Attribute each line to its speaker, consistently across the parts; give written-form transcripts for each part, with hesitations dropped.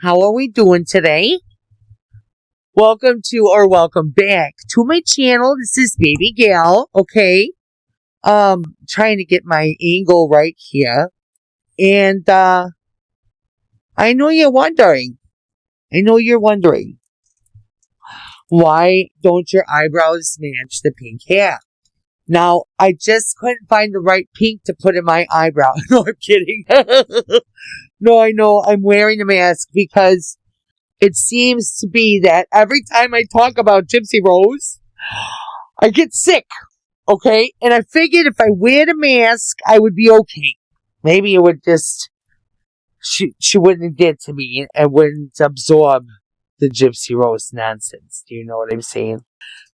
Speaker 1: How are we doing today? Welcome back to my channel. This is Baby Gal, okay? Trying to get my angle right here. And, I know you're wondering. Why don't your eyebrows match the pink hair? Now, I just couldn't find the right pink to put in my eyebrow. No, I'm kidding. No, I know. I'm wearing a mask because it seems to be that every time I talk about Gypsy Rose, I get sick. Okay? And I figured if I wear the mask, I would be okay. Maybe it would just... She wouldn't get to me and wouldn't absorb the Gypsy Rose nonsense. Do you know what I'm saying?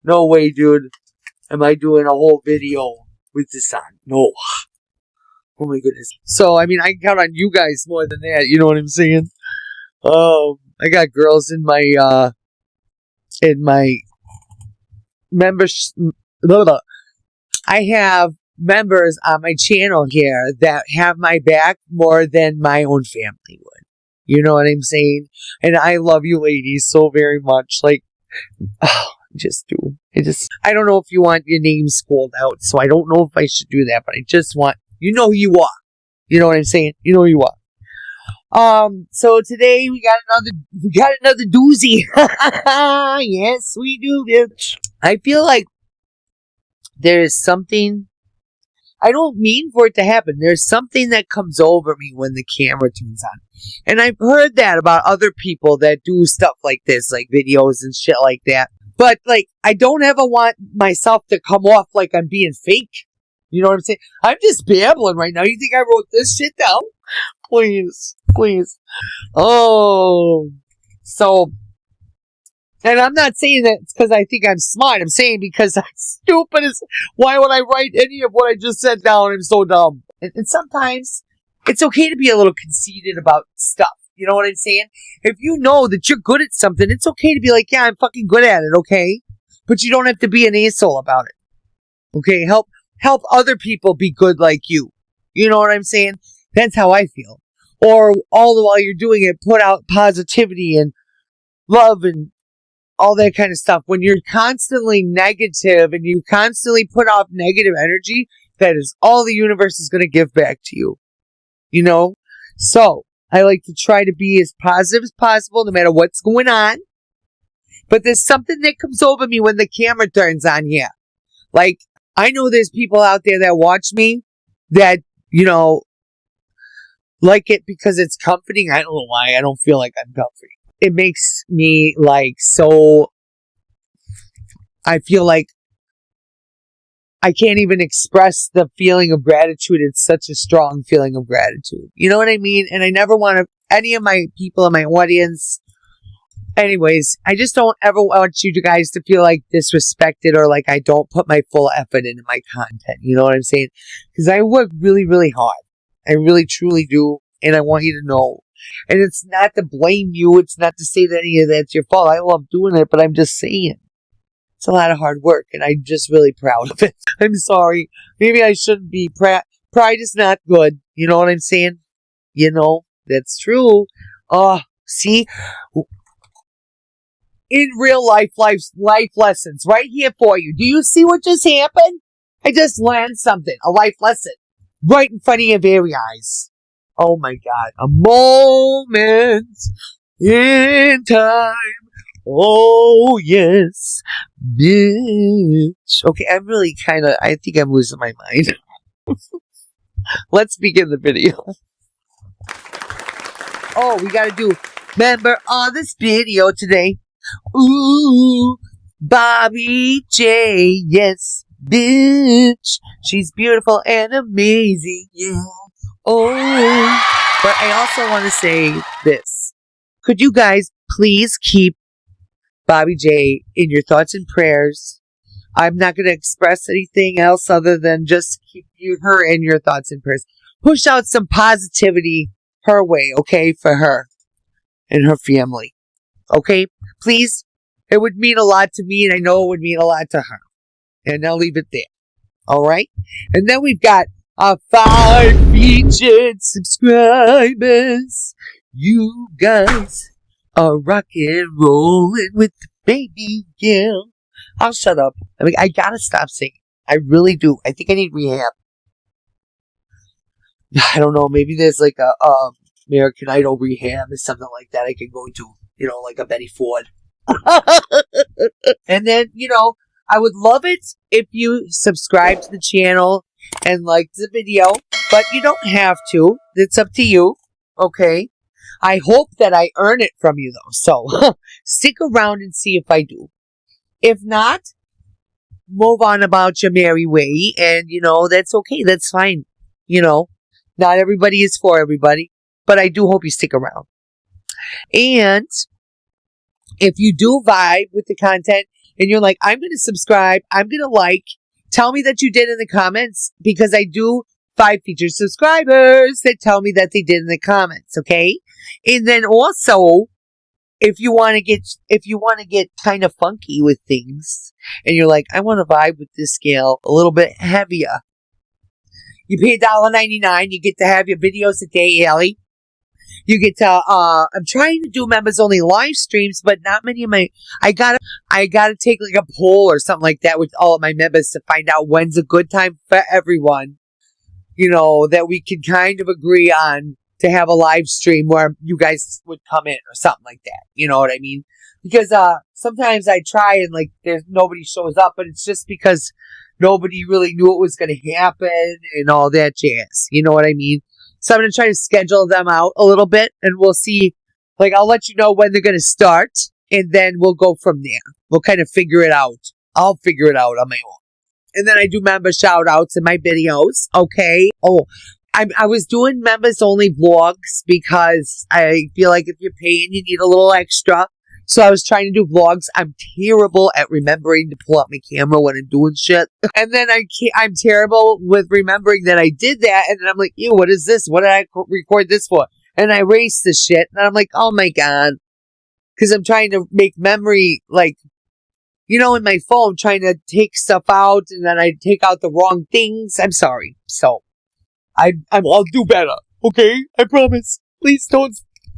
Speaker 1: No way, dude. Am I doing a whole video with this on? No. Oh my goodness. So, I mean, I can count on you guys more than that. You know what I'm saying? I got girls in my members. I have members on my channel here that have my back more than my own family would. You know what I'm saying? And I love you ladies so very much. Like, oh, just do. I don't know if you want your name schooled out, so I don't know if I should do that, but I just want, you know who you are. You know what I'm saying? You know who you are. So today we got another doozy. Yes, we do, bitch. I feel like there is something, I don't mean for it to happen. There's something that comes over me when the camera turns on. And I've heard that about other people that do stuff like this, like videos and shit like that. But, like, I don't ever want myself to come off like I'm being fake. You know what I'm saying? I'm just babbling right now. You think I wrote this shit down? Please. Oh. So, and I'm not saying that it's because I think I'm smart. I'm saying because I'm stupid. Why would I write any of what I just said down? I'm so dumb. And sometimes it's okay to be a little conceited about stuff. You know what I'm saying? If you know that you're good at something, it's okay to be like, yeah, I'm fucking good at it, okay? But you don't have to be an asshole about it. Okay? Help other people be good like you. You know what I'm saying? That's how I feel. Or all the while you're doing it, put out positivity and love and all that kind of stuff. When you're constantly negative and you constantly put off negative energy, that is all the universe is going to give back to you. You know? So, I like to try to be as positive as possible no matter what's going on. But there's something that comes over me when the camera turns on here. Like, I know there's people out there that watch me that, you know, like it because it's comforting. I don't know why. I don't feel like I'm comforting. It makes me like so... I feel like I can't even express the feeling of gratitude. It's such a strong feeling of gratitude. You know what I mean? And I never want any of my people in my audience. Anyways, I just don't ever want you guys to feel like disrespected or like I don't put my full effort into my content. You know what I'm saying? Because I work really, really hard. I really, truly do. And I want you to know. And it's not to blame you. It's not to say that any of that's your fault. I love doing it, but I'm just saying. It's a lot of hard work, and I'm just really proud of it. I'm sorry. Maybe I shouldn't be. Pride is not good. You know what I'm saying? You know, that's true. See? In real life lessons, right here for you. Do you see what just happened? I just learned something. A life lesson. Right in front of your very eyes. Oh my God. A moment in time. Oh, yes, bitch. Okay, I'm really I think I'm losing my mind. Let's begin the video. Oh, we gotta do member on this video today. Ooh, Bobby J, yes, bitch. She's beautiful and amazing, yeah. Oh, but I also want to say this. Could you guys please keep Bobby J in your thoughts and prayers? I'm not going to express anything else other than just keep her in your thoughts and prayers. Push out some positivity her way, okay, for her and her family. Okay? Please? It would mean a lot to me, and I know it would mean a lot to her. And I'll leave it there. Alright? And then we've got 5 featured subscribers. You guys rock and rollin' with the baby girl. I'll shut up. I mean, I gotta stop singing. I really do. I think I need rehab. I don't know. Maybe there's like a American Idol rehab or something like that I can go to. You know, like a Betty Ford. And then, you know, I would love it if you subscribe to the channel and like the video, but you don't have to. It's up to you. Okay? I hope that I earn it from you though. So stick around and see if I do. If not, move on about your merry way. And, you know, that's okay. That's fine. You know, not everybody is for everybody. But I do hope you stick around. And if you do vibe with the content and you're like, I'm going to subscribe, I'm going to like, tell me that you did in the comments, because I do 5 featured subscribers that tell me that they did in the comments. Okay. And then also, if you want to get kind of funky with things and you're like, I want to vibe with this scale a little bit heavier, you pay $1.99. You get to have your videos a day, Allie. You get to, I'm trying to do members only live streams, but not many of my, I gotta take like a poll or something like that with all of my members to find out when's a good time for everyone, you know, that we can kind of agree on to have a live stream where you guys would come in or something like that. You know what I mean? Because, sometimes I try and like nobody shows up, but it's just because nobody really knew it was going to happen and all that jazz. You know what I mean? So I'm going to try to schedule them out a little bit, and we'll see. Like, I'll let you know when they're going to start, and then we'll go from there. We'll kind of figure it out. I'll figure it out on my own. And then I do member shout outs in my videos. Okay. Oh, I was doing members only vlogs because I feel like if you're paying, you need a little extra. So I was trying to do vlogs. I'm terrible at remembering to pull out my camera when I'm doing shit. And then I'm terrible with remembering that I did that. And then I'm like, ew, what is this? What did I record this for? And I erase the shit. And I'm like, oh my God. Because I'm trying to make memory, like, you know, in my phone, trying to take stuff out. And then I take out the wrong things. I'm sorry. So I'll do better. Okay? I promise. Please don't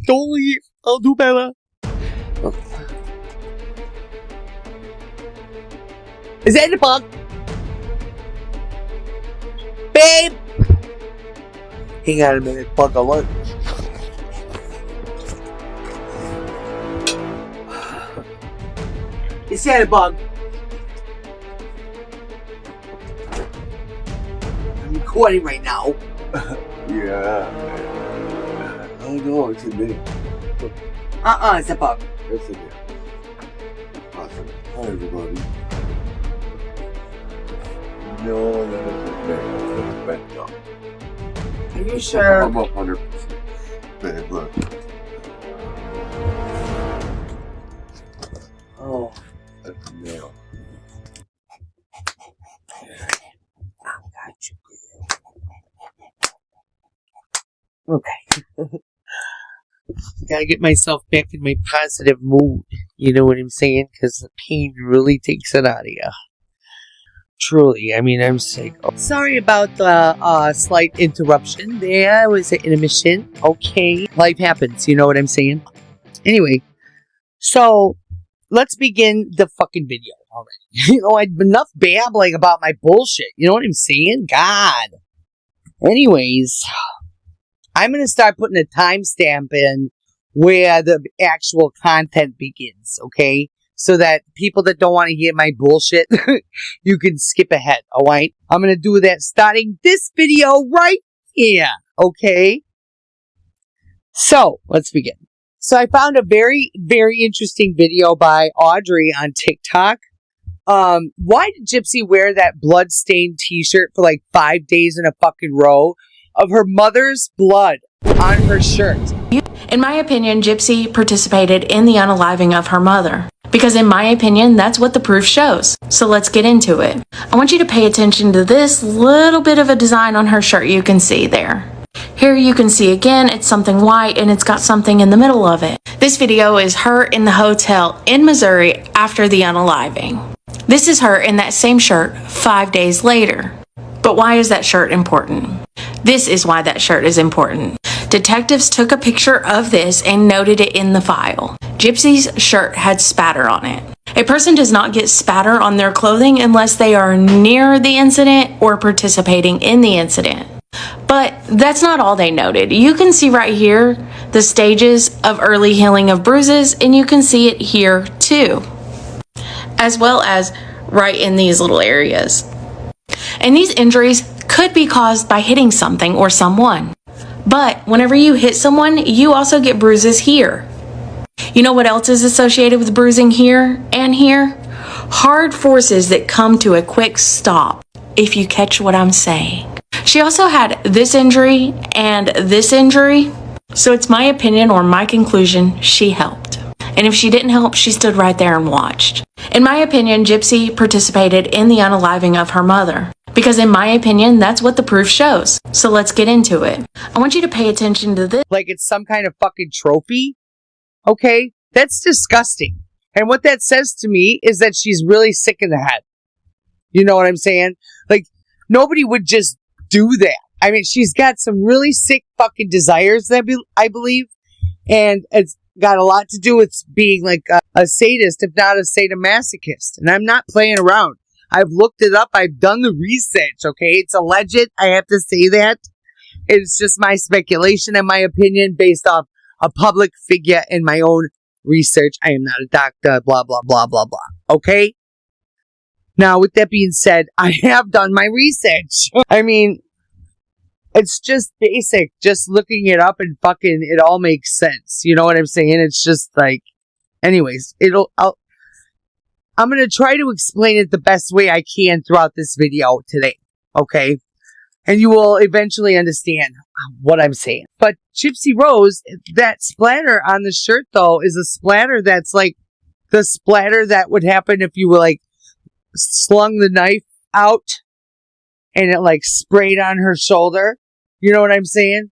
Speaker 1: leave. I'll do better. Is that the bug? Babe! Hang on a minute, bug alert. Is that a bug? I'm recording right now.
Speaker 2: Yeah. Oh no, it's a me.
Speaker 1: It's a bug.
Speaker 2: It's a me. Awesome. Hi everybody. No, that isn't me. That's bent up.
Speaker 1: Are you sure?
Speaker 2: I'm 100%. Babe, look.
Speaker 1: Oh.
Speaker 2: That's a nail.
Speaker 1: I got you. Okay. Gotta get myself back in my positive mood. You know what I'm saying? Because the pain really takes it out of you. Truly. I mean, I'm sick. Oh, sorry about the slight interruption. There was an intermission. Okay. Life happens. You know what I'm saying? Anyway. So, let's begin the fucking video already. You know, I've enough babbling about my bullshit. You know what I'm saying? God. Anyways. I'm going to start putting a timestamp in where the actual content begins, okay? So that people that don't want to hear my bullshit, you can skip ahead, alright? I'm going to do that starting this video right here, okay? So, let's begin. So, I found a very, very interesting video by Audrey on TikTok. Why did Gypsy wear that blood-stained t-shirt for like 5 days in a fucking row of her mother's blood on her shirt?
Speaker 3: In my opinion, Gypsy participated in the unaliving of her mother. Because in my opinion, that's what the proof shows. So let's get into it. I want you to pay attention to this little bit of a design on her shirt you can see there. Here you can see again, it's something white and it's got something in the middle of it. This video is her in the hotel in Missouri after the unaliving. This is her in that same shirt 5 days later. But why is that shirt important? This is why that shirt is important. Detectives took a picture of this and noted it in the file. Gypsy's shirt had spatter on it. A person does not get spatter on their clothing unless they are near the incident or participating in the incident. But that's not all they noted. You can see right here the stages of early healing of bruises, and you can see it here too, as well as right in these little areas. And these injuries could be caused by hitting something or someone. But whenever you hit someone, you also get bruises here. You know what else is associated with bruising here and here? Hard forces that come to a quick stop, if you catch what I'm saying. She also had this injury and this injury, so it's my opinion or my conclusion she helped. And if she didn't help, she stood right there and watched. In my opinion, Gypsy participated in the unaliving of her mother. Because in my opinion, that's what the proof shows. So let's get into it. I want you to pay attention to this.
Speaker 1: Like it's some kind of fucking trophy. Okay? That's disgusting. And what that says to me is that she's really sick in the head. You know what I'm saying? Like, nobody would just do that. I mean, she's got some really sick fucking desires, I believe. And it's got a lot to do with being like a sadist, if not a sadomasochist. And I'm not playing around. I've looked it up. I've done the research, okay? It's alleged. I have to say that. It's just my speculation and my opinion based off a public figure and my own research. I am not a doctor, blah, blah, blah, blah, blah. Okay? Now, with that being said, I have done my research. I mean, it's just basic. Just looking it up and fucking it all makes sense. You know what I'm saying? It's just like, anyways, I'm going to try to explain it the best way I can throughout this video today, okay? And you will eventually understand what I'm saying. But Gypsy Rose, that splatter on the shirt, though, is a splatter that's like the splatter that would happen if you were like slung the knife out and it like sprayed on her shoulder. You know what I'm saying?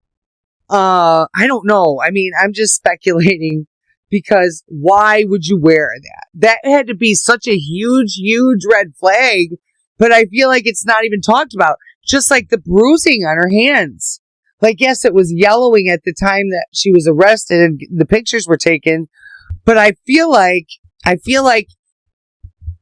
Speaker 1: I don't know. I mean, I'm just speculating. Because why would you wear that? That had to be such a huge, huge red flag. But I feel like it's not even talked about. Just like the bruising on her hands. Like, yes, it was yellowing at the time that she was arrested and the pictures were taken. But I feel like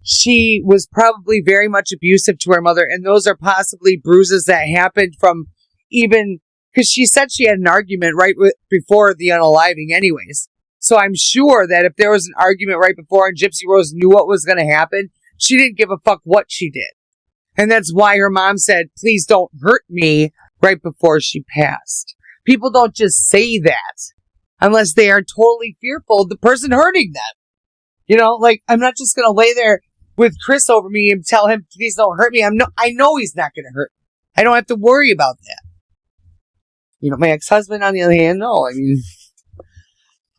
Speaker 1: she was probably very much abusive to her mother. And those are possibly bruises that happened from even... Because she said she had an argument right before the unaliving anyways. So I'm sure that if there was an argument right before and Gypsy Rose knew what was going to happen, she didn't give a fuck what she did. And that's why her mom said, please don't hurt me right before she passed. People don't just say that unless they are totally fearful of the person hurting them. You know, like, I'm not just going to lay there with Chris over me and tell him, please don't hurt me. I know he's not going to hurt me. I don't have to worry about that. You know, my ex-husband, on the other hand, no. I mean...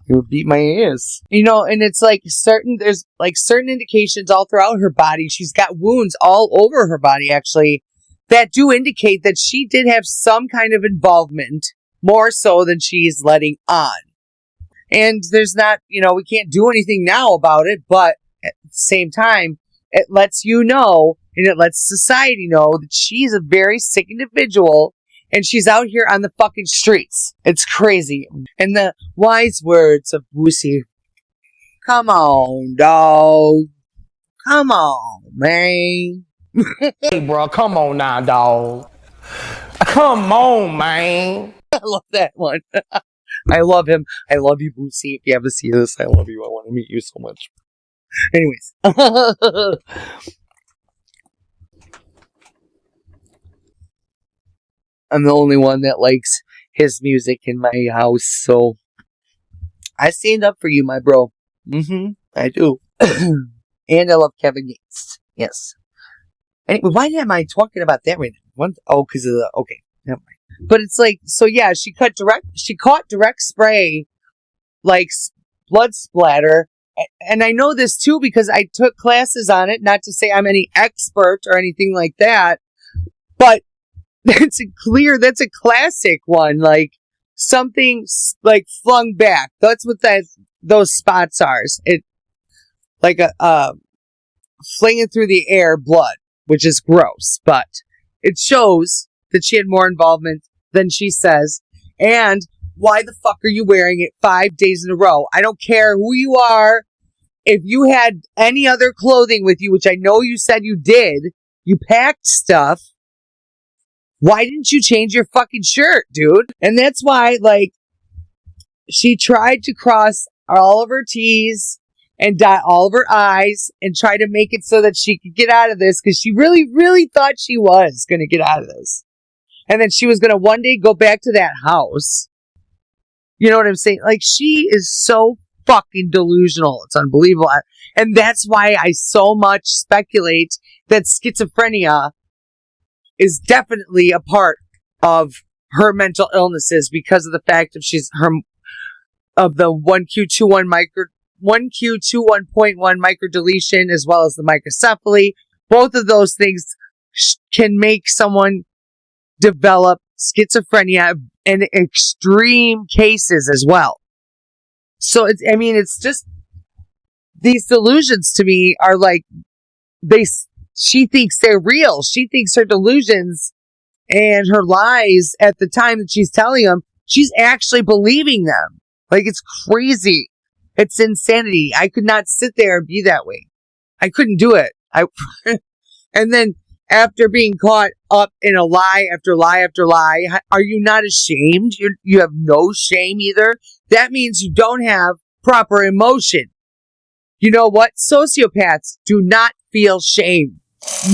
Speaker 1: He would beat my ass. You know, and it's like there's like certain indications all throughout her body. She's got wounds all over her body, actually, that do indicate that she did have some kind of involvement, more so than she's letting on. And there's not, you know, we can't do anything now about it, but at the same time, it lets you know, and it lets society know that she's a very sick individual. And she's out here on the fucking streets. It's crazy. And the wise words of Boosie. Come on, dog. Come on, man.
Speaker 4: Hey, bro, come on now, dog. Come on, man.
Speaker 1: I love that one. I love him. I love you, Boosie. If you ever see this, I love you. I want to meet you so much. Anyways. I'm the only one that likes his music in my house, so I stand up for you, my bro. I do. And I love Kevin Gates. Yes. Anyway, why am I talking about that right now? Because of the... Okay, never mind. But it's like, so yeah, she caught direct spray, like, blood splatter. And I know this, too, because I took classes on it. Not to say I'm any expert or anything like that. But that's a classic one. Like, something, like, flung back. That's what those spots are. It, like, flinging through the air blood, which is gross. But it shows that she had more involvement than she says. And why the fuck are you wearing it 5 days in a row? I don't care who you are. If you had any other clothing with you, which I know you said you did, you packed stuff. Why didn't you change your fucking shirt, dude? And that's why, like, she tried to cross all of her T's and dot all of her I's and try to make it so that she could get out of this because she really, really thought she was going to get out of this. And then she was going to one day go back to that house. You know what I'm saying? Like, she is so fucking delusional. It's unbelievable. And that's why I so much speculate that schizophrenia is definitely a part of her mental illnesses because of the fact of the 1Q21.1 micro-deletion as well as the microcephaly. Both of those things can make someone develop schizophrenia in extreme cases as well. So it's just these delusions to me are like she thinks they're real. She thinks her delusions and her lies at the time that she's telling them, she's actually believing them. Like, it's crazy. It's insanity. I could not sit there and be that way. I couldn't do it. And then after being caught up in a lie after lie after lie, are you not ashamed? You have no shame either. That means you don't have proper emotion. You know what? Sociopaths do not feel shame.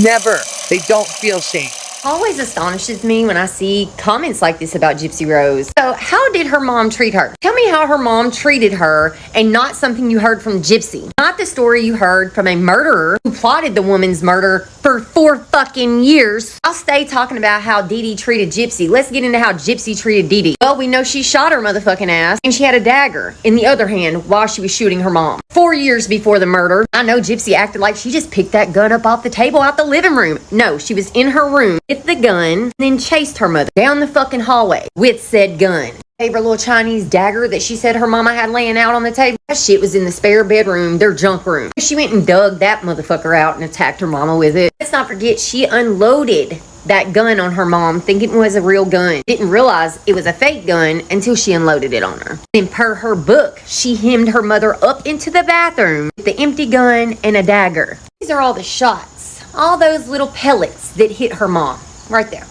Speaker 1: Never. They don't feel shame.
Speaker 5: Always astonishes me when I see comments like this about Gypsy Rose. So how did her mom treat her? Tell me how her mom treated her and not something you heard from Gypsy. Not the story you heard from a murderer who plotted the woman's murder for 4 fucking years. I'll stay talking about how Deedee treated Gypsy. Let's get into how Gypsy treated Deedee. Well, we know she shot her motherfucking ass and she had a dagger in the other hand while she was shooting her mom. 4 years before the murder, I know Gypsy acted like she just picked that gun up off the table out the living room. No, she was in her room with the gun, then chased her mother down the fucking hallway with said gun. Gave her little Chinese dagger that she said her mama had laying out on the table. That shit was in the spare bedroom, their junk room. She went and dug that motherfucker out and attacked her mama with it. Let's not forget, she unloaded that gun on her mom thinking it was a real gun. Didn't realize it was a fake gun until she unloaded it on her. And per her book, she hemmed her mother up into the bathroom with the empty gun and a dagger. These are all the shots, all those little pellets that hit her mom. Right there.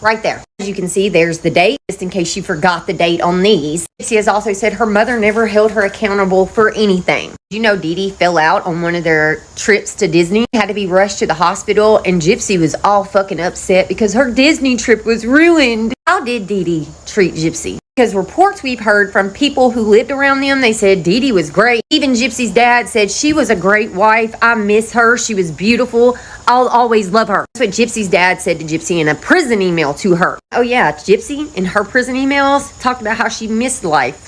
Speaker 5: Right there. As you can see, there's the date, just in case you forgot the date on these. She has also said her mother never held her accountable for anything. You know, Deedee fell out on one of their trips to Disney, had to be rushed to the hospital, and Gypsy was all fucking upset because her Disney trip was ruined. How did Deedee treat Gypsy? Because reports we've heard from people who lived around them, they said Deedee was great. Even Gypsy's dad said she was a great wife. I miss her. She was beautiful. I'll always love her. That's what Gypsy's dad said to Gypsy in a prison email to her. Oh yeah, Gypsy in her prison emails talked about how she missed life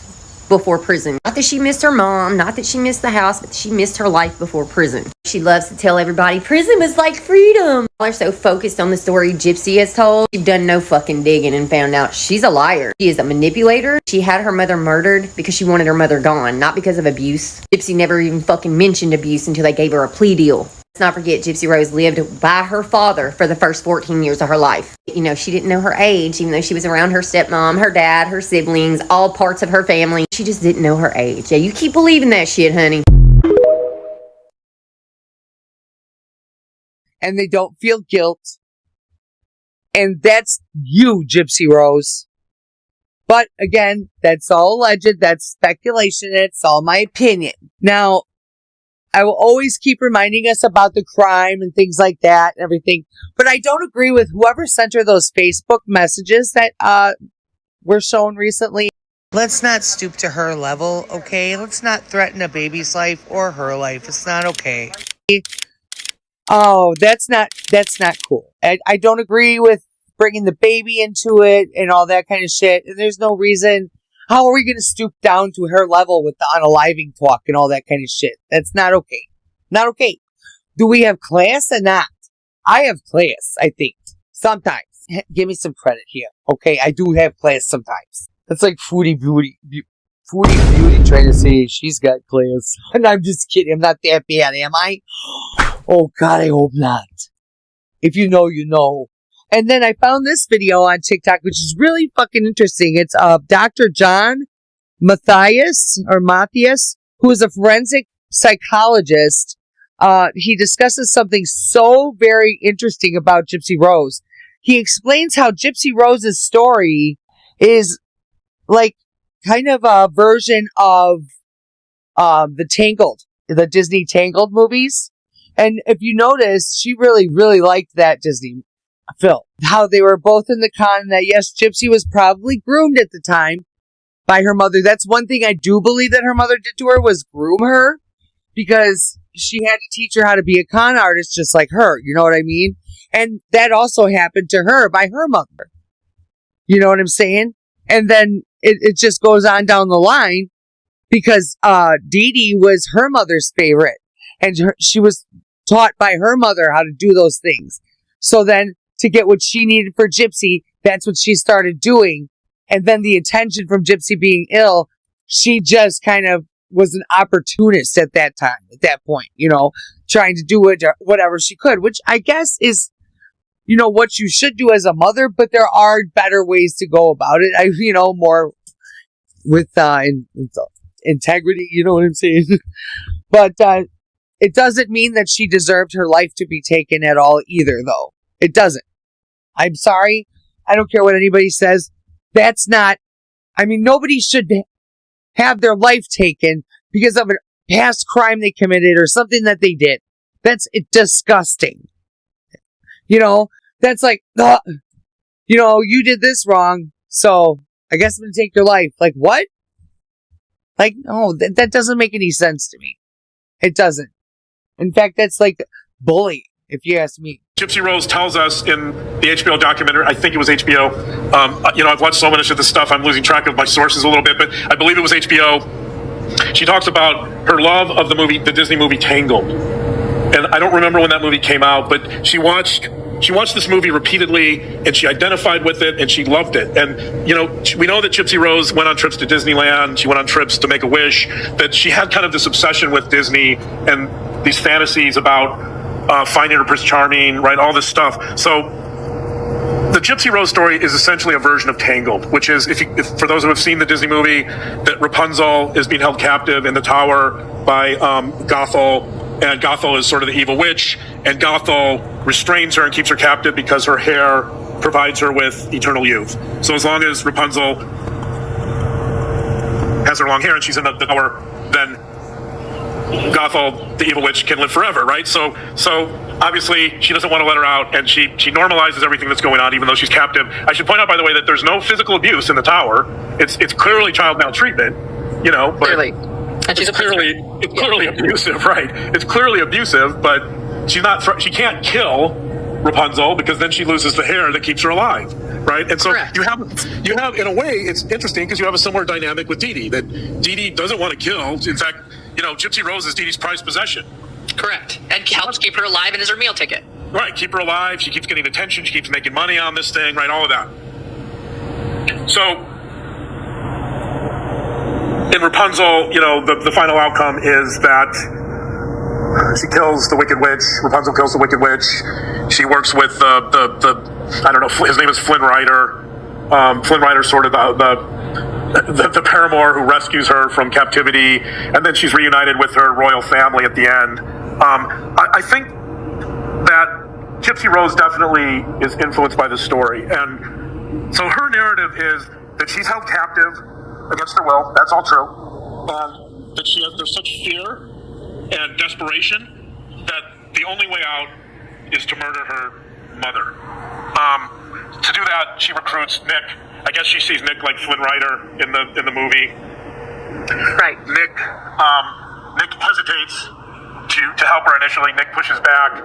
Speaker 5: before prison. Not that she missed her mom, not that she missed the house, but she missed her life before prison. She loves to tell everybody prison was like freedom. Y'all are so focused on the story Gypsy has told, you've done no fucking digging and found out she's a liar. She is a manipulator. She had her mother murdered because she wanted her mother gone, not because of abuse. Gypsy never even fucking mentioned abuse until they gave her a plea deal. Let's not forget, Gypsy Rose lived by her father for the first 14 years of her life. You know, she didn't know her age, even though she was around her stepmom, her dad, her siblings, all parts of her family. She just didn't know her age. Yeah, you keep believing that shit, honey.
Speaker 1: And they don't feel guilt. And that's you, Gypsy Rose. But again, that's all alleged. That's speculation. It's all my opinion. Now, I will always keep reminding us about the crime and things like that and everything. But I don't agree with whoever sent her those Facebook messages that were shown recently. Let's not stoop to her level, okay? Let's not threaten a baby's life or her life. It's not okay. Oh, that's not cool. I don't agree with bringing the baby into it and all that kind of shit. And there's no reason. How are we going to stoop down to her level with the unaliving talk and all that kind of shit? That's not okay. Not okay. Do we have class or not? I have class, I think. Sometimes. Give me some credit here. Okay, I do have class sometimes. That's like Foodie Beauty trying to say she's got class. And I'm just kidding. I'm not that bad, am I? Oh, God, I hope not. If you know, you know. And then I found this video on TikTok, which is really fucking interesting. It's Dr. John Matthias, who is a forensic psychologist. He discusses something so very interesting about Gypsy Rose. He explains how Gypsy Rose's story is like kind of a version of the Disney Tangled movies. And if you notice, she really, really liked that Disney film. How they were both in the con, that yes, Gypsy was probably groomed at the time by her mother. That's one thing I do believe that her mother did to her, was groom her, because she had to teach her how to be a con artist just like her. You know what I mean? And that also happened to her by her mother. You know what I'm saying? And then it just goes on down the line, because Deedee was her mother's favorite, and she was taught by her mother how to do those things. So then, to get what she needed for Gypsy, that's what she started doing. And then the attention from Gypsy being ill, she just kind of was an opportunist at that time, at that point, you know, trying to do whatever she could, which I guess is, you know, what you should do as a mother, but there are better ways to go about it. More with integrity, you know what I'm saying? But it doesn't mean that she deserved her life to be taken at all either, though. It doesn't. I'm sorry. I don't care what anybody says. That's not, nobody should have their life taken because of a past crime they committed or something that they did. That's disgusting. That's like, you did this wrong, so I guess I'm going to take your life. Like, what? Like, no, that doesn't make any sense to me. It doesn't. In fact, that's like bullying, if you ask me.
Speaker 6: Gypsy Rose tells us in the HBO documentary, I think it was HBO. I've watched so much of this stuff, I'm losing track of my sources a little bit, but I believe it was HBO. She talks about her love of the Disney movie Tangled. And I don't remember when that movie came out, but she watched this movie repeatedly, and she identified with it, and she loved it. And, we know that Gypsy Rose went on trips to Disneyland, she went on trips to Make-A-Wish, that she had kind of this obsession with Disney and these fantasies about finding her Prince Charming, right, all this stuff. So the Gypsy Rose story is essentially a version of Tangled, which is, if for those who have seen the Disney movie, that Rapunzel is being held captive in the tower by Gothel, and Gothel is sort of the evil witch, and Gothel restrains her and keeps her captive because her hair provides her with eternal youth. So as long as Rapunzel has her long hair and she's in the tower, then Gothel, the evil witch, can live forever, right? So obviously she doesn't want to let her out, and she normalizes everything that's going on, even though she's captive. I should point out, by the way, that there's no physical abuse in the tower. It's clearly child maltreatment, but
Speaker 7: clearly. And she's
Speaker 6: clearly abusive, right? It's clearly abusive, but she can't kill Rapunzel, because then she loses the hair that keeps her alive, right? And so
Speaker 7: Correct.
Speaker 6: you have in a way, it's interesting because you have a similar dynamic with Deedee, that Deedee doesn't want to kill. In fact, Gypsy Rose is Deedee's prized possession.
Speaker 7: Correct. And helps keep her alive and is her meal ticket.
Speaker 6: Right, keep her alive. She keeps getting attention. She keeps making money on this thing, right? All of that. So in Rapunzel, the final outcome is that she kills the Wicked Witch. Rapunzel kills the Wicked Witch. She works with the I don't know, his name is Flynn Rider. Flynn Rider's sort of the paramour who rescues her from captivity, and then she's reunited with her royal family at the end. I think that Gypsy Rose definitely is influenced by this story, and so her narrative is that she's held captive against her will. That's all true, and that there's such fear and desperation that the only way out is to murder her mother. To do that, she recruits Nick. I guess she sees Nick like Flynn Rider in the movie.
Speaker 7: Right.
Speaker 6: Nick hesitates to help her initially. Nick pushes back.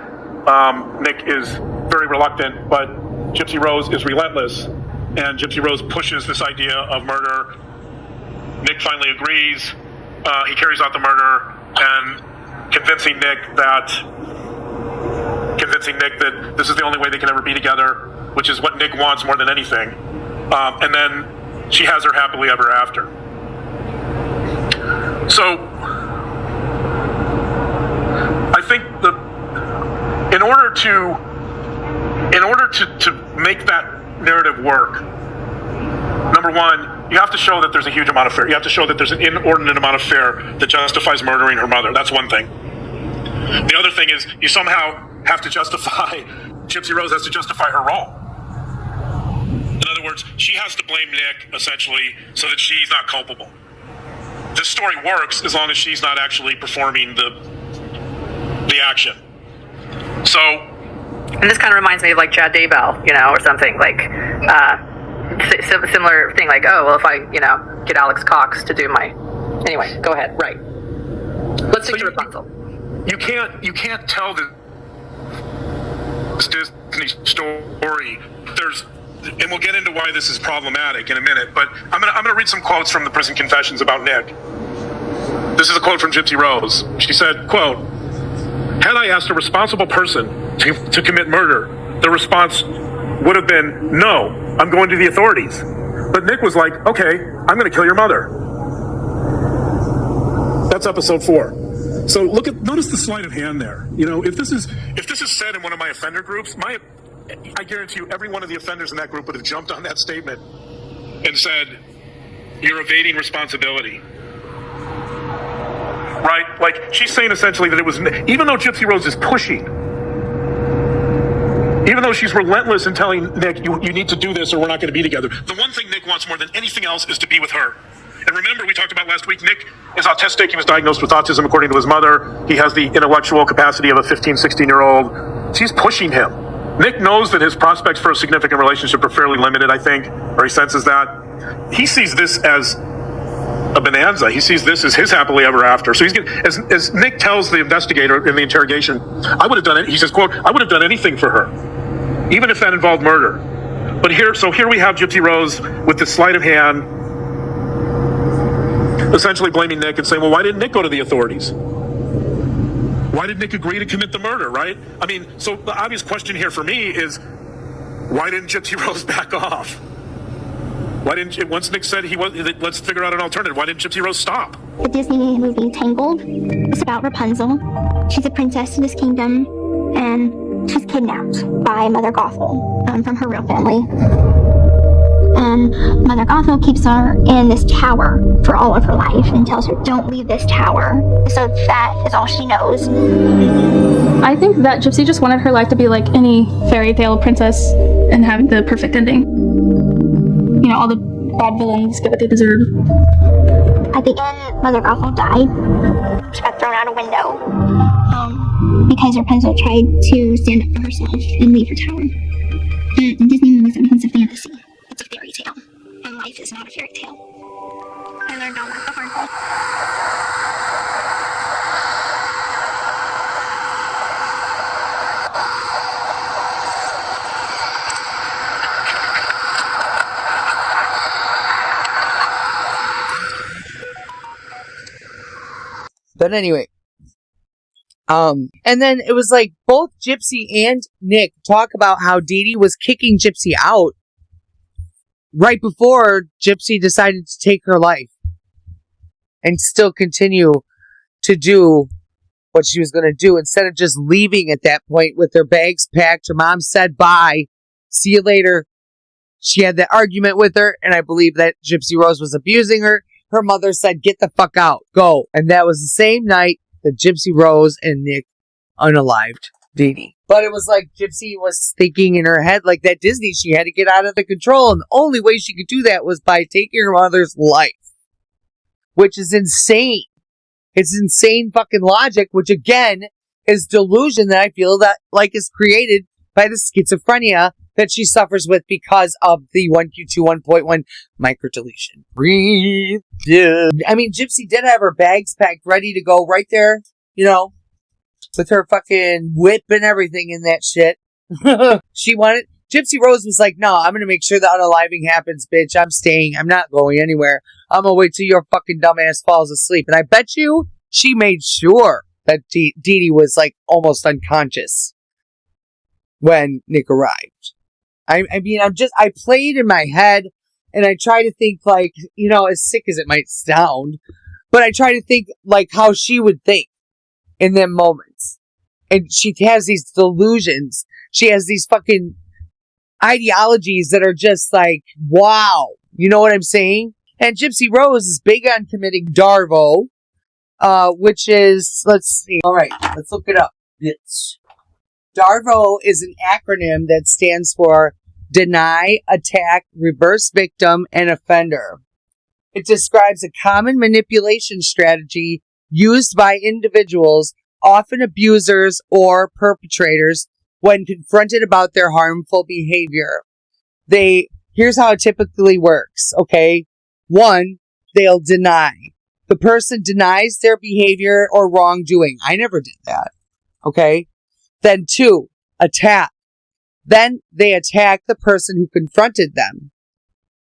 Speaker 6: Nick is very reluctant, but Gypsy Rose is relentless, and Gypsy Rose pushes this idea of murder. Nick finally agrees. He carries out the murder, and convincing Nick that this is the only way they can ever be together, which is what Nick wants more than anything. And then she has her happily ever after. So I think in order to make that narrative work, number one, you have to show that there's a huge amount of fear. You have to show that there's an inordinate amount of fear that justifies murdering her mother. That's one thing. The other thing is you somehow have to justify, Gypsy Rose has to justify her role. In other words, she has to blame Nick, essentially, so that she's not culpable. This story works as long as she's not actually performing the action. So,
Speaker 7: And this kind of reminds me of like Chad Daybell, or something like similar thing. Like, oh well, if I get Alex Cox to do my anyway, go ahead. Right. Let's stick to Rapunzel.
Speaker 6: You can't tell this Disney story. And we'll get into why this is problematic in a minute. But I'm gonna read some quotes from the prison confessions about Nick. This is a quote from Gypsy Rose. She said, quote, "Had I asked a responsible person to commit murder, the response would have been, no, I'm going to the authorities. But Nick was like, okay, I'm going to kill your mother." That's episode 4. So notice the sleight of hand there. If this is said in one of my offender groups, I guarantee you every one of the offenders in that group would have jumped on that statement and said, you're evading responsibility. Right? Like, she's saying essentially that it was, even though Gypsy Rose is pushing, even though she's relentless in telling Nick, you need to do this or we're not going to be together, the one thing Nick wants more than anything else is to be with her. And remember, we talked about last week, Nick is autistic. He was diagnosed with autism according to his mother. He has the intellectual capacity of a 15, 16-year-old. She's pushing him. Nick knows that his prospects for a significant relationship are fairly limited, I think, or he senses that. He sees this as a bonanza. He sees this as his happily ever after. So as Nick tells the investigator in the interrogation, I would have done it. He says, quote, I would have done anything for her, even if that involved murder. But here we have Gypsy Rose with this sleight of hand, essentially blaming Nick and saying, well, why didn't Nick go to the authorities? Why did Nick agree to commit the murder, right? I mean, so the obvious question here for me is, why didn't Gypsy Rose back off? Once Nick said let's figure out an alternative, why didn't Gypsy Rose stop?
Speaker 8: The Disney movie Tangled is about Rapunzel. She's a princess in this kingdom, and she's kidnapped by Mother Gothel from her real family. And Mother Gothel keeps her in this tower for all of her life and tells her, don't leave this tower. So that is all she knows.
Speaker 9: I think that Gypsy just wanted her life to be like any fairy tale princess and have the perfect ending. All the bad villains get what they deserve.
Speaker 8: At the end, Mother Gothel died. She got thrown out a window because Rapunzel tried to stand up for herself and leave her tower. The Disney movies are a fantasy. It's a fairy tale, and life is not a fairy tale. I learned all that the hard way.
Speaker 1: But anyway, and then it was like both Gypsy and Nick talk about how Deedee was kicking Gypsy out right before Gypsy decided to take her life and still continue to do what she was going to do instead of just leaving at that point with their bags packed. Her mom said, bye, see you later. She had that argument with her, and I believe that Gypsy Rose was abusing her. Her mother said, get the fuck out, go. And that was the same night that Gypsy Rose and Nick unalived Deedee. But it was like Gypsy was thinking in her head, like that Disney, she had to get out of the control. And the only way she could do that was by taking her mother's life. Which is insane. It's insane fucking logic, which again is delusion that I feel that like is created by the schizophrenia that she suffers with because of the 1Q21.1 micro-deletion. Breathe. Yeah. I mean, Gypsy did have her bags packed ready to go right there, with her fucking whip and everything in that shit. Gypsy Rose was like, no, I'm going to make sure the unaliving happens, bitch. I'm staying. I'm not going anywhere. I'm going to wait till your fucking dumbass falls asleep. And I bet you she made sure that Deedee was like almost unconscious when Nick arrived. I mean, I played in my head and I try to think like, as sick as it might sound, but I try to think like how she would think in them moments. And she has these delusions. She has these fucking ideologies that are just like, wow. You know what I'm saying? And Gypsy Rose is big on committing DARVO, which is, let's see. All right, let's look it up. DARVO is an acronym that stands for Deny, Attack, Reverse Victim, and Offender. It describes a common manipulation strategy used by individuals, often abusers or perpetrators, when confronted about their harmful behavior. Here's how it typically works, okay? 1, they'll deny. The person denies their behavior or wrongdoing. I never did that, okay? Then 2, attack. Then they attack the person who confronted them,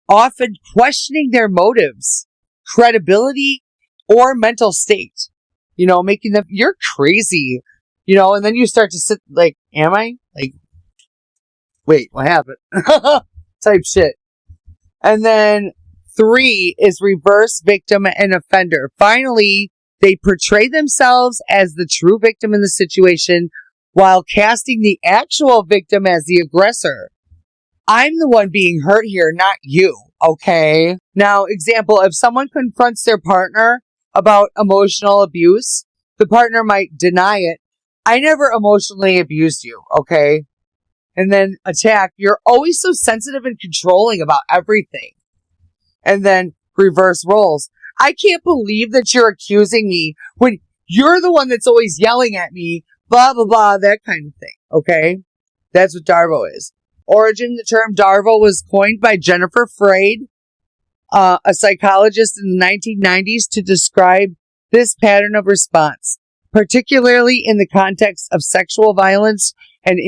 Speaker 1: often questioning their motives, credibility, or mental state. You know, making them, you're crazy. You know, and then you start to sit like, am I? Like, wait, what happened? Type shit. And then 3 is reverse victim and offender. Finally, they portray themselves as the true victim in the situation while casting the actual victim as the aggressor. I'm the one being hurt here, not you, okay? Now, example, if someone confronts their partner about emotional abuse, the partner might deny it. I never emotionally abused you, okay? And then attack, you're always so sensitive and controlling about everything. And then reverse roles. I can't believe that you're accusing me when you're the one that's always yelling at me, blah, blah, blah, that kind of thing, okay? That's what DARVO is. Origin, the term DARVO was coined by Jennifer Freyd, a psychologist in the 1990s, to describe this pattern of response, particularly in the context of sexual violence and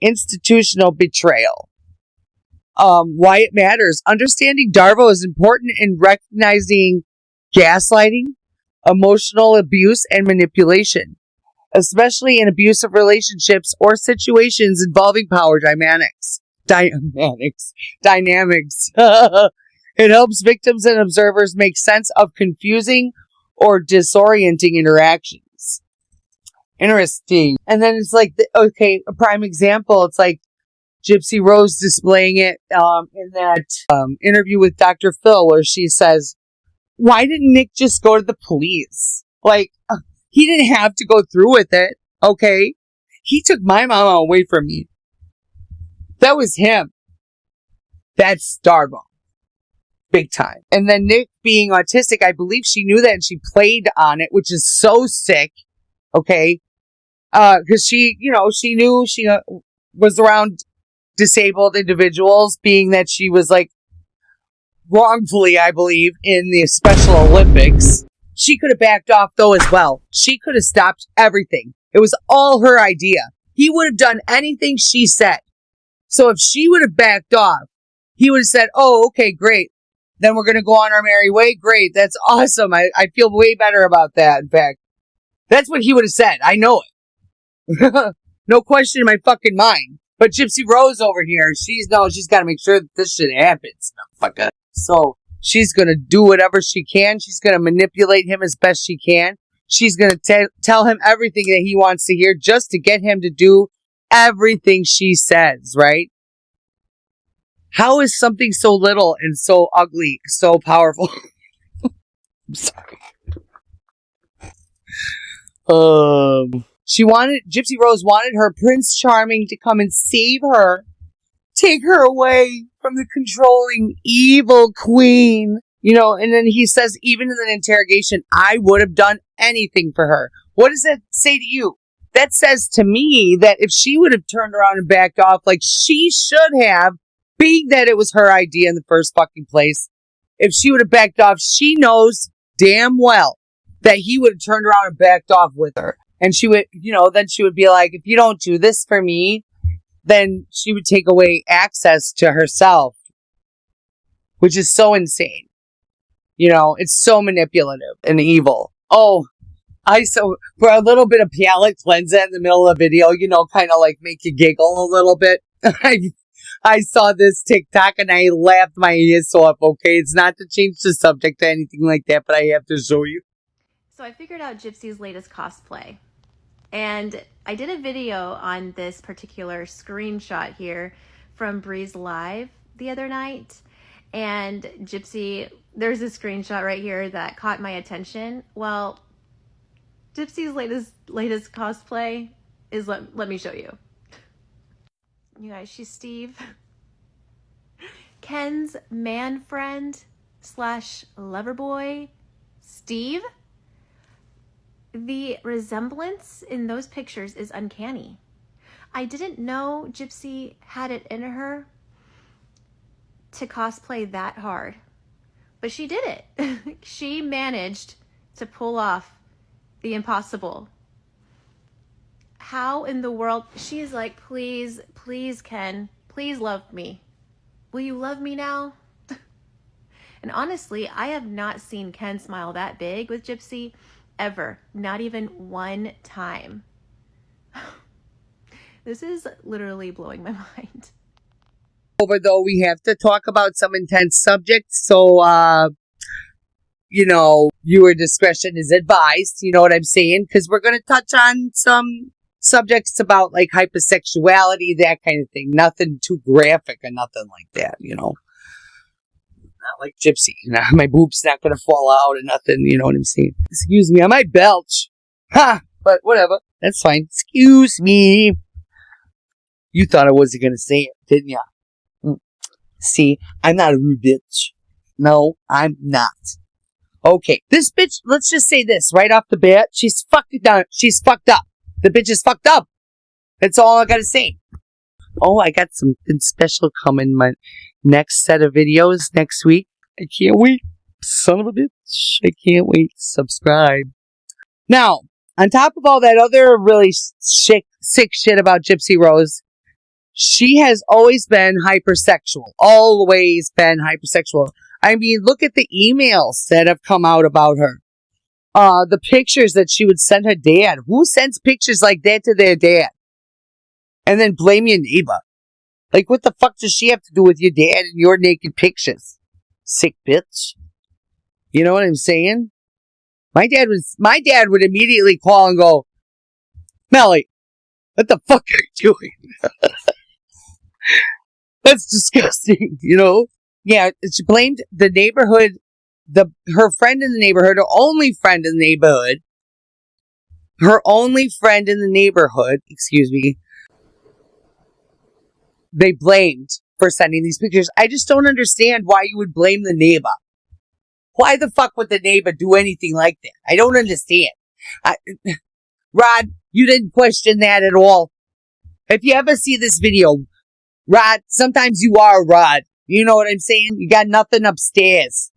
Speaker 1: institutional betrayal. Why it matters. Understanding DARVO is important in recognizing gaslighting, emotional abuse, and manipulation, especially in abusive relationships or situations involving power dynamics. It helps victims and observers make sense of confusing or disorienting interactions. Interesting. And then it's like, okay, a prime example, it's like Gypsy Rose displaying it in that interview with Dr. Phil, where she says, why didn't Nick just go to the police? Like, he didn't have to go through with it, okay? He took my mama away from me. That was him. That's DARVO. Big time. And then Nick being autistic, I believe she knew that and she played on it, which is so sick, okay? Because she knew she was around disabled individuals, being that she was like wrongfully, I believe, in the Special Olympics. She could have backed off though as well. She could have stopped everything. It was all her idea. He would have done anything she said. So if she would have backed off, he would have said, oh, okay, great. Then we're going to go on our merry way. Great. That's awesome. I feel way better about that. In fact, that's what he would have said. I know it. No question in my fucking mind. But Gypsy Rose over here, she's got to make sure that this shit happens. Motherfucker. So she's going to do whatever she can. She's going to manipulate him as best she can. She's going to tell him everything that he wants to hear just to get him to do everything she says, right? How is something so little and so ugly so powerful? I'm sorry. Gypsy Rose wanted her Prince Charming to come and save her, take her away from the controlling evil queen. You know, and then he says, even in an interrogation, I would have done anything for her. What does that say to you? That says to me that if she would have turned around and backed off like she should have, being that it was her idea in the first fucking place, if she would have backed off, she knows damn well that he would have turned around and backed off with her. And she would, then she would be like, if you don't do this for me, then she would take away access to herself, which is so insane. It's so manipulative and evil. Oh, for a little bit of palate cleanser in the middle of the video, kind of like make you giggle a little bit. I saw this TikTok and I laughed my ears off, okay? It's not to change the subject or anything like that, but I have to show you.
Speaker 10: So I figured out Gypsy's latest cosplay. And I did a video on this particular screenshot here from Bree's Live the other night. And Gypsy, there's a screenshot right here that caught my attention. Well, Gypsy's latest cosplay is, let me show you. You guys, she's Steve, Ken's man friend / lover boy, Steve. The resemblance in those pictures is uncanny. I didn't know Gypsy had it in her to cosplay that hard, but she did it. She managed to pull off the impossible. How in the world? She's like, please, please, Ken, please love me. Will you love me now? And honestly, I have not seen Ken smile that big with Gypsy ever. Not even one time. This is literally blowing my mind.
Speaker 1: Over though, we have to talk about some intense subjects. So, viewer discretion is advised. You know what I'm saying? Because we're going to touch on some subjects about like hypersexuality, that kind of thing. Nothing too graphic or nothing like that, Not like Gypsy. My boob's not going to fall out or nothing. You know what I'm saying? Excuse me, I might belch. Ha! But whatever. That's fine. Excuse me. You thought I wasn't going to say it, didn't ya? See, I'm not a rude bitch. No, I'm not. Okay, this bitch, let's just say this right off the bat. She's fucked up. She's fucked up. The bitch is fucked up. That's all I gotta say. Oh, I got something special coming. My next set of videos next week. I can't wait. Son of a bitch. I can't wait. Subscribe. Now, on top of all that other really sick shit about Gypsy Rose, she has always been hypersexual. Always been hypersexual. I mean, look at the emails that have come out about her. The pictures that she would send her dad. Who sends pictures like that to their dad? And then blame your neighbor. Like, what the fuck does she have to do with your dad and your naked pictures? Sick bitch. You know what I'm saying? My dad would immediately call and go, Melly, what the fuck are you doing? That's disgusting, Yeah, she blamed the neighborhood, her friend in the neighborhood, her only friend in the neighborhood, excuse me, they blamed for sending these pictures. I just don't understand why you would blame the neighbor. Why the fuck would the neighbor do anything like that? I don't understand. Rod, you didn't question that at all. If you ever see this video, Rod, sometimes you are Rod. You know what I'm saying? You got nothing upstairs.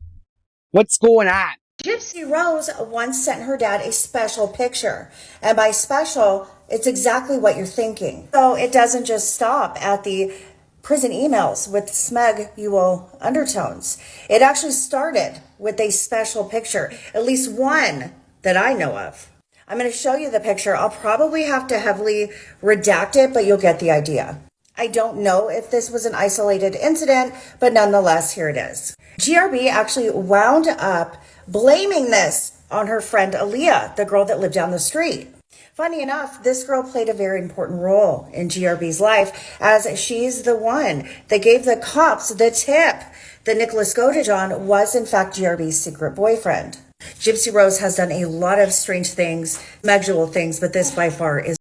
Speaker 1: What's going on?
Speaker 11: Gypsy Rose once sent her dad a special picture. And by special, it's exactly what you're thinking. So it doesn't just stop at the prison emails with smug-ual undertones. It actually started with a special picture, at least one that I know of. I'm going to show you the picture. I'll probably have to heavily redact it, but you'll get the idea. I don't know if this was an isolated incident, but nonetheless, here it is. GRB actually wound up blaming this on her friend Aaliyah, the girl that lived down the street. Funny enough, this girl played a very important role in GRB's life, as she's the one that gave the cops the tip that Nicholas Godejohn was in fact GRB's secret boyfriend. Gypsy Rose has done a lot of strange things, sexual things, but this by far is.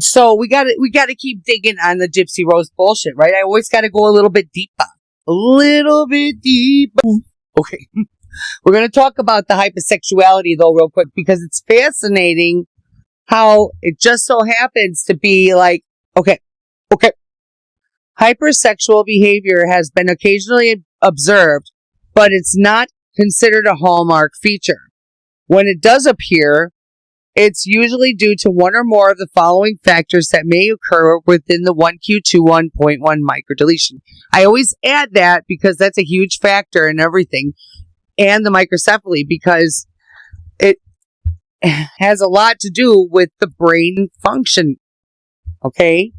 Speaker 1: So we gotta keep digging on the Gypsy Rose bullshit, right? I always gotta go a little bit deeper. A little bit deeper. Okay. We're gonna talk about the hypersexuality though real quick, because it's fascinating how it just so happens to be like, okay. Hypersexual behavior has been occasionally observed, but it's not considered a hallmark feature. When it does appear, it's usually due to one or more of the following factors that may occur within the 1Q21.1 micro-deletion. I always add that because that's a huge factor in everything, and the microcephaly, because it has a lot to do with the brain function. Okay?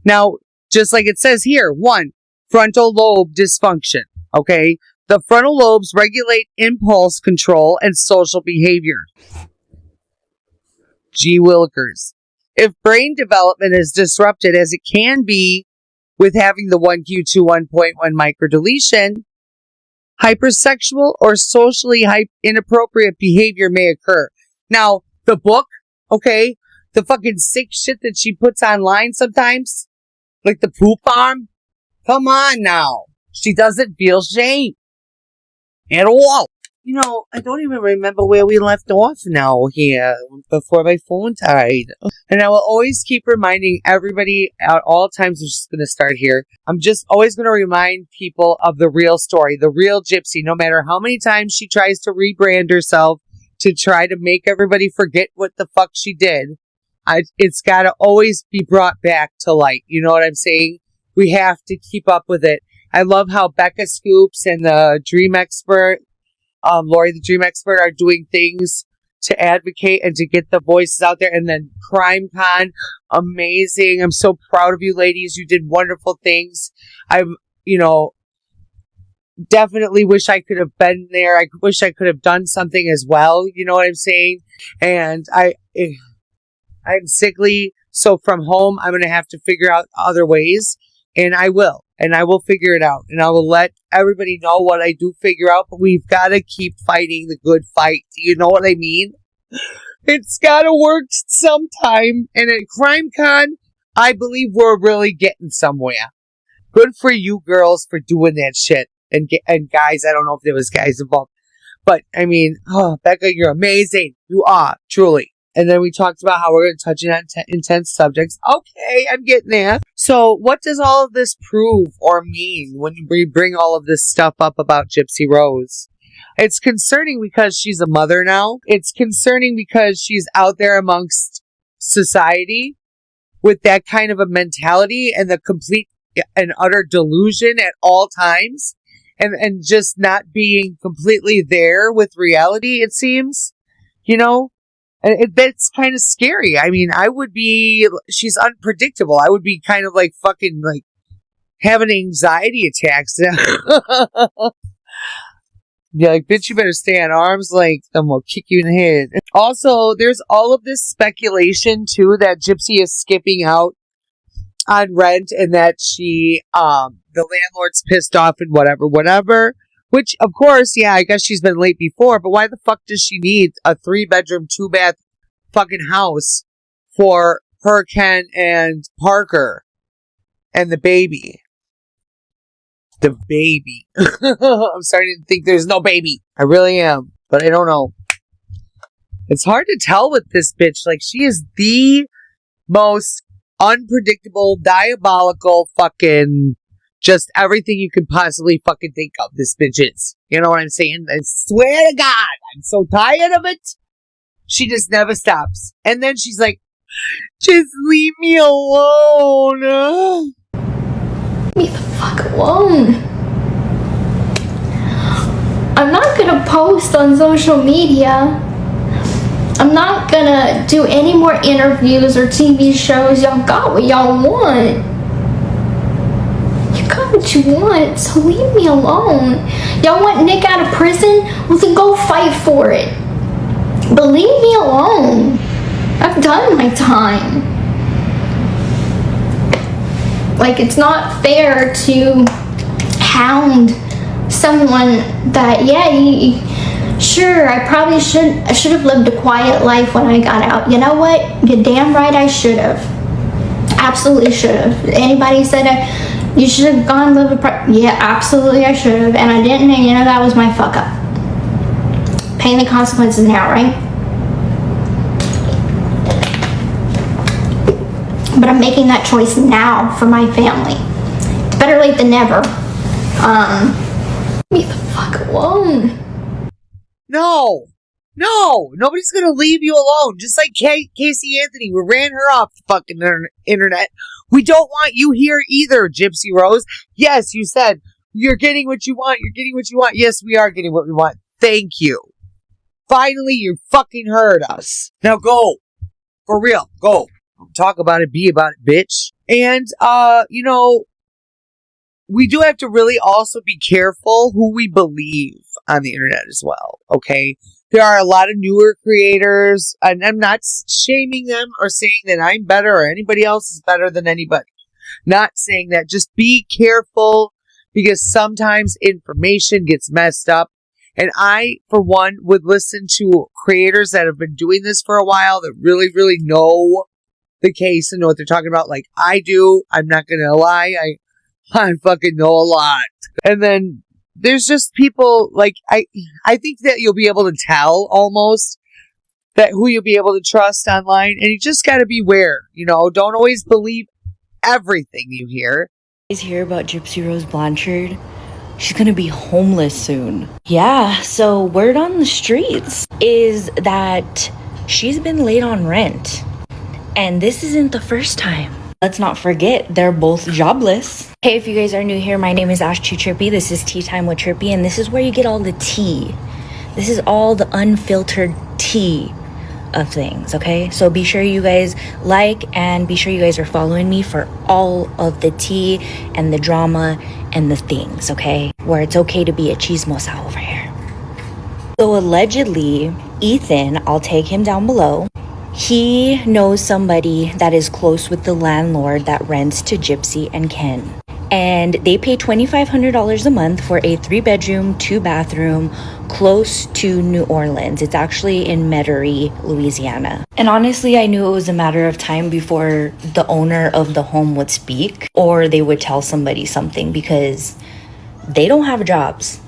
Speaker 1: Now, just like it says here, 1, frontal lobe dysfunction. Okay? The frontal lobes regulate impulse control and social behavior. Gee Willikers. If brain development is disrupted, as it can be with having the 1Q21.1 micro-deletion, hypersexual or socially inappropriate behavior may occur. Now, the book, okay, the fucking sick shit that she puts online sometimes, like the poop farm, come on now. She doesn't feel shame at all. You know, I don't even remember where we left off now here before my phone died. And I will always keep reminding everybody at all times, I'm just going to start here. I'm just always going to remind people of the real story, the real Gypsy, no matter how many times she tries to rebrand herself to try to make everybody forget what the fuck she did. It's got to always be brought back to light. You know what I'm saying? We have to keep up with it. I love how Becca Scoops and the Dream Expert, Lori the Dream Expert, are doing things to advocate and to get the voices out there. And then Crime Con, amazing. I'm so proud of you ladies. You did wonderful things. Definitely wish I could have been there. I wish I could have done something as well. You know what I'm saying? And I'm sickly. So from home, I'm going to have to figure out other ways. And I will. And I will figure it out. And I will let everybody know what I do figure out. But we've got to keep fighting the good fight. Do you know what I mean? It's got to work sometime. And at CrimeCon, I believe we're really getting somewhere. Good for you girls for doing that shit. And guys, I don't know if there was guys involved. But, I mean, Becca, you're amazing. You are, truly. And then we talked about how we're going to touch on intense subjects. Okay, I'm getting there. So what does all of this prove or mean when we bring all of this stuff up about Gypsy Rose? It's concerning because she's a mother now. It's concerning because she's out there amongst society with that kind of a mentality and the complete and utter delusion at all times. And just not being completely there with reality, it seems. You know? That's kind of scary. I mean, she's unpredictable. I would be kind of like fucking like having anxiety attacks. Yeah, like, bitch, you better stay on arm's length. I'm gonna kick you in the head. Also, there's all of this speculation too that Gypsy is skipping out on rent and that the landlord's pissed off and whatever. Which, of course, yeah, I guess she's been late before, but why the fuck does she need a 3-bedroom, 2-bath fucking house for her, Ken, and Parker and the baby? The baby. I'm starting to think there's no baby. I really am, but I don't know. It's hard to tell with this bitch. Like, she is the most unpredictable, diabolical fucking... just everything you could possibly fucking think of, this bitch is. You know what I'm saying? I swear to God, I'm so tired of it. She just never stops. And then she's like, just leave me alone.
Speaker 8: Leave me the fuck alone. I'm not gonna post on social media. I'm not gonna do any more interviews or TV shows. Y'all got what y'all want. Got what you want, so leave me alone. Y'all want Nick out of prison? Well, then go fight for it. But leave me alone. I've done my time. Like, it's not fair to hound someone that, sure, I should have lived a quiet life when I got out. You know what? You're damn right I should have. Absolutely should have. Anybody said you should have gone live yeah, absolutely I should have, and I didn't, and that was my fuck up. Paying the consequences now, right? But I'm making that choice now for my family. It's better late than never. Leave the fuck alone.
Speaker 1: No, nobody's gonna leave you alone. Just like Casey Anthony, we ran her off the fucking internet. We don't want you here either, Gypsy Rose. Yes, you said you're getting what you want. You're getting what you want. Yes, we are getting what we want. Thank you. Finally, you fucking heard us. Now go. For real. Go. Talk about it. Be about it, bitch. And, we do have to really also be careful who we believe on the internet as well. Okay. There are a lot of newer creators, and I'm not shaming them or saying that I'm better or anybody else is better than anybody. Not saying that. Just be careful, because sometimes information gets messed up. And I, for one, would listen to creators that have been doing this for a while that really, really know the case and know what they're talking about. Like I do. I'm not going to lie. I fucking know a lot. And then there's just people like, I think that you'll be able to tell almost that who you'll be able to trust online. And you just got to beware, don't always believe everything you hear.
Speaker 12: You guys hear about Gypsy Rose Blanchard? She's gonna be homeless soon. Yeah, so word on the streets is that she's been late on rent. And this isn't the first time. Let's not forget, they're both jobless. Hey, if you guys are new here, my name is Ash Trippy. This is Tea Time with Trippy, and this is where you get all the tea. This is all the unfiltered tea of things, okay? So be sure you guys like, and be sure you guys are following me for all of the tea and the drama and the things, okay? Where it's okay to be a chismosa over here. So allegedly, Ethan, I'll take him down below, he knows somebody that is close with the landlord that rents to Gypsy and Ken. And they pay $2,500 a month for a 3-bedroom, 2-bathroom close to New Orleans. It's actually in Metairie, Louisiana. And honestly, I knew it was a matter of time before the owner of the home would speak or they would tell somebody something, because they don't have jobs.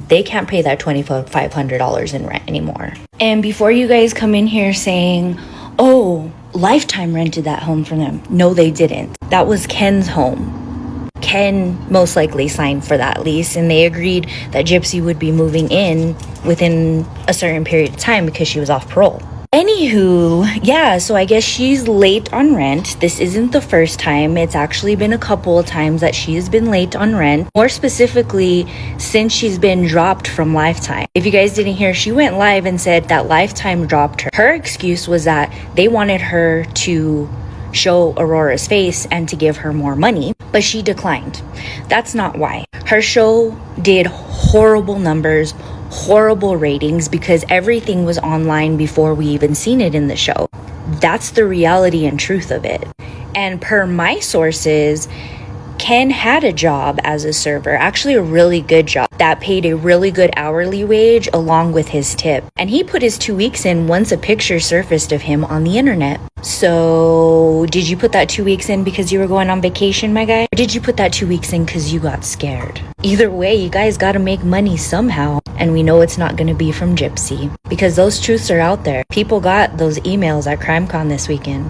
Speaker 12: They can't pay that $2,500 in rent anymore. And before you guys come in here saying, oh, Lifetime rented that home for them. No, they didn't. That was Ken's home. Ken most likely signed for that lease, and they agreed that Gypsy would be moving in within a certain period of time because she was off parole. Anywho, yeah, so I guess she's late on rent. This isn't the first time. It's actually been a couple of times that she's been late on rent. More specifically, since she's been dropped from Lifetime. If you guys didn't hear, she went live and said that Lifetime dropped her. Her excuse was that they wanted her to show Aurora's face and to give her more money, but she declined. That's not why. Her show did horrible numbers, horrible ratings, because everything was online before we even seen it in the show. That's the reality and truth of it. And per my sources, Ken had a job as a server, actually a really good job that paid a really good hourly wage along with his tip. And he put his 2 weeks in once a picture surfaced of him on the internet. So did you put that 2 weeks in because you were going on vacation, my guy? Or did you put that 2 weeks in because you got scared? Either way, you guys gotta make money somehow. And we know it's not gonna be from Gypsy, because those truths are out there. People got those emails at CrimeCon this weekend.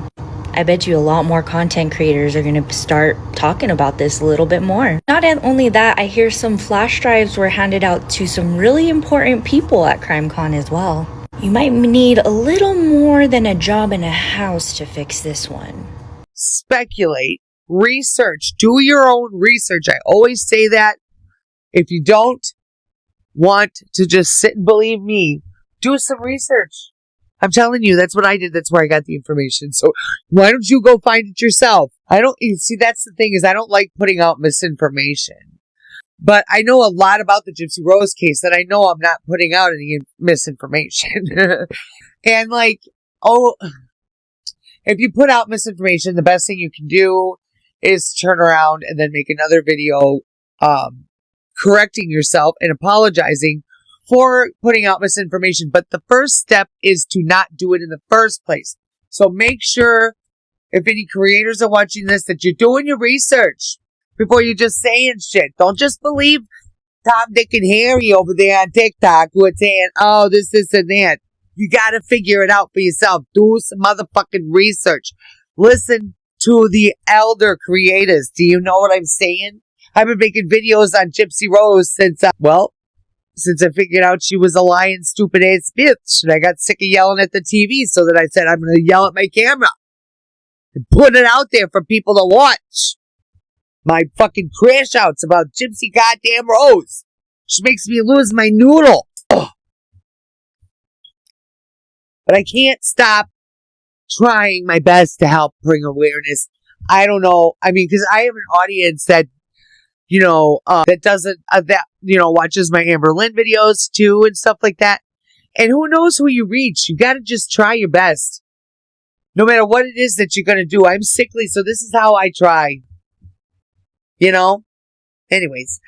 Speaker 12: I bet you a lot more content creators are going to start talking about this a little bit more. Not only that, I hear some flash drives were handed out to some really important people at CrimeCon as well. You might need a little more than a job and a house to fix this one.
Speaker 1: Speculate, research, do your own research. I always say that. If you don't want to just sit and believe me, do some research. I'm telling you, that's what I did. That's where I got the information. So why don't you go find it yourself? See, that's the thing, is I don't like putting out misinformation. But I know a lot about the Gypsy Rose case that I know I'm not putting out any misinformation. And if you put out misinformation, the best thing you can do is turn around and then make another video, correcting yourself and apologizing for putting out misinformation. But the first step is to not do it in the first place. So make sure, if any creators are watching this, that you're doing your research before you're just saying shit. Don't just believe Tom, Dick, and Harry over there on TikTok who are saying, oh, this, and that. You gotta figure it out for yourself. Do some motherfucking research. Listen to the elder creators. Do you know what I'm saying? I've been making videos on Gypsy Rose since I figured out she was a lying, stupid ass bitch. And I got sick of yelling at the TV, so that I said, I'm going to yell at my camera and put it out there for people to watch. My fucking crash outs about Gypsy goddamn Rose. She makes me lose my noodle. Ugh. But I can't stop trying my best to help bring awareness. I don't know. I mean, because I have an audience that that doesn't, watches my Amber Lynn videos too and stuff like that. And who knows who you reach. You got to just try your best. No matter what it is that you're going to do. I'm sickly, so this is how I try. Anyways.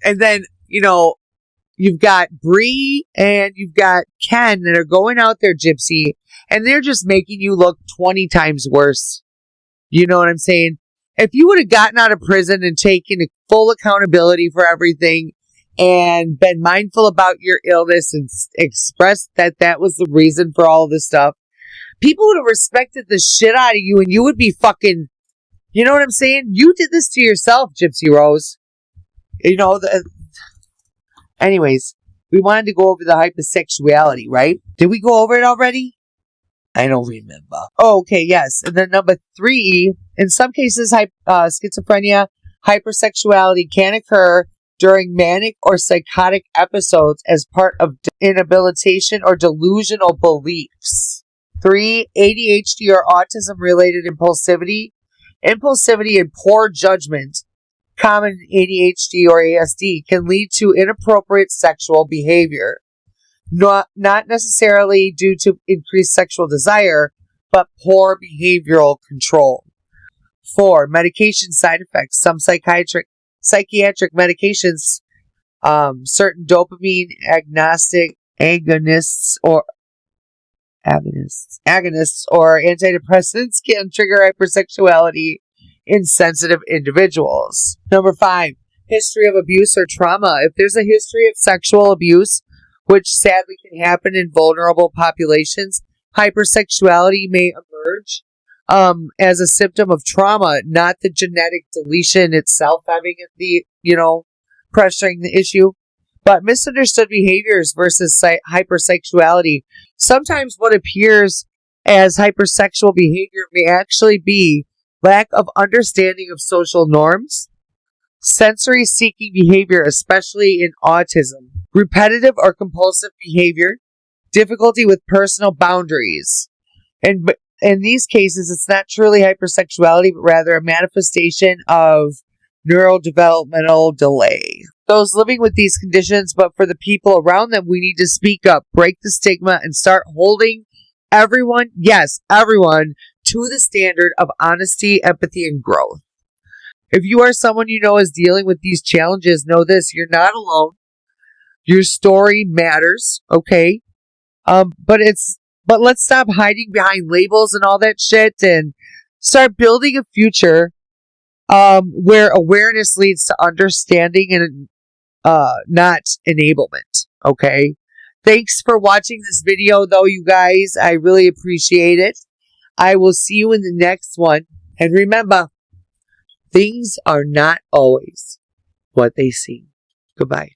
Speaker 1: And then, you've got Bree and you've got Ken that are going out there, Gypsy, and they're just making you look 20 times worse. You know what I'm saying? If you would have gotten out of prison and taken full accountability for everything and been mindful about your illness and expressed that that was the reason for all of this stuff, people would have respected the shit out of you and you would be fucking, you know what I'm saying? You did this to yourself, Gypsy Rose. Anyways, we wanted to go over the hypersexuality, right? Did we go over it already? I don't remember. Oh, okay, yes. And then number 3, in some cases, schizophrenia, hypersexuality can occur during manic or psychotic episodes as part of inhabilitation or delusional beliefs. 3, ADHD or autism-related impulsivity and poor judgment, common ADHD or ASD, can lead to inappropriate sexual behavior. Not necessarily due to increased sexual desire, but poor behavioral control. 4, medication side effects. Some psychiatric medications, certain dopamine agonists or antidepressants can trigger hypersexuality in sensitive individuals. Number 5, history of abuse or trauma. If there's a history of sexual abuse, which sadly can happen in vulnerable populations, hypersexuality may emerge as a symptom of trauma, not the genetic deletion itself having the, pressuring the issue. But misunderstood behaviors versus hypersexuality. Sometimes what appears as hypersexual behavior may actually be lack of understanding of social norms, sensory-seeking behavior, especially in autism, repetitive or compulsive behavior, difficulty with personal boundaries. And in these cases, it's not truly hypersexuality, but rather a manifestation of neurodevelopmental delay. Those living with these conditions, but for the people around them, we need to speak up, break the stigma, and start holding everyone, yes, everyone, to the standard of honesty, empathy, and growth. If you are someone you know is dealing with these challenges, know this: you're not alone. Your story matters, okay? But let's stop hiding behind labels and all that shit and start building a future where awareness leads to understanding and not enablement, okay? Thanks for watching this video, though, you guys. I really appreciate it. I will see you in the next one. And remember, things are not always what they seem. Goodbye.